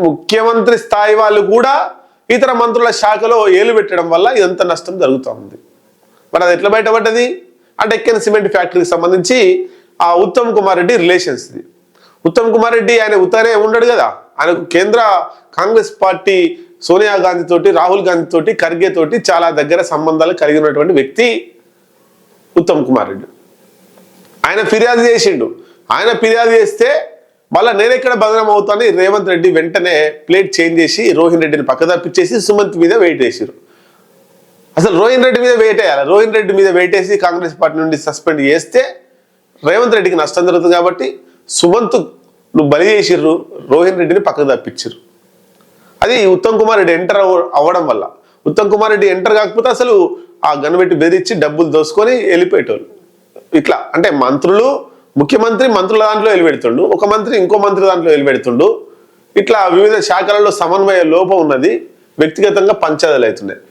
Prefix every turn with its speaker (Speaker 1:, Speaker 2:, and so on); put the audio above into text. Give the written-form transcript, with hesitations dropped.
Speaker 1: ముఖ్యమంత్రి స్థాయి వాళ్ళు కూడా ఇతర మంత్రుల శాఖలో ఏలు పెట్టడం వల్ల ఇదంత నష్టం జరుగుతుంది. మరి అది ఎట్లా బయటపడ్డది అంటే ఎక్కన్ సిమెంట్ ఫ్యాక్టరీకి సంబంధించి ఆ ఉత్తమ్ కుమార్ రెడ్డి రిలేషన్స్ ఇది. ఉత్తమ్ కుమార్ రెడ్డి ఆయన ఉత్తరే ఉండడు కదా, ఆయనకు కేంద్ర కాంగ్రెస్ పార్టీ సోనియా గాంధీ తోటి, రాహుల్ గాంధీ తోటి, ఖర్గే తోటి చాలా దగ్గర సంబంధాలు కలిగి ఉన్నటువంటి వ్యక్తి ఉత్తమ్ కుమార్ రెడ్డి. ఆయన ఫిర్యాదు చేసిండు. ఆయన ఫిర్యాదు చేస్తే మళ్ళీ నేనెక్కడ బదనం అవుతాను రేవంత్ రెడ్డి వెంటనే ప్లేట్ చేంజ్ చేసి రోహిన్ రెడ్డిని పక్క తప్పించేసి సుమంత్ మీద వెయిట్ వేసారు. అసలు రోహిన్ రెడ్డి మీద వెయిట్ వేయాలి. రోహిన్ రెడ్డి మీద వెయిట్ వేసి కాంగ్రెస్ పార్టీ నుండి సస్పెండ్ చేస్తే రేవంత్ రెడ్డికి నష్టం జరుగుతుంది కాబట్టి సుమంత్ నువ్వు బలి చేసిర్రు, రోహిన్ రెడ్డిని పక్కకు తప్పించారు. అది ఉత్తమ్ కుమార్ రెడ్డి ఎంటర్ అవ్వడం వల్ల. ఉత్తమ్ కుమార్ రెడ్డి ఎంటర్ కాకపోతే అసలు ఆ గన్ను పెట్టి బెదిరించి డబ్బులు దోసుకొని వెళ్ళిపోయేటోళ్ళు. ఇట్లా అంటే మంత్రులు, ముఖ్యమంత్రి మంత్రుల దాంట్లో వెళ్ళిపెడుతుండు, ఒక మంత్రి ఇంకో మంత్రి దాంట్లో వెళ్ళిపెడుతుండు. ఇట్లా వివిధ శాఖలలో సమన్వయ లోపం ఉన్నది. వ్యక్తిగతంగా పంచాయతీలు అవుతున్నాయి.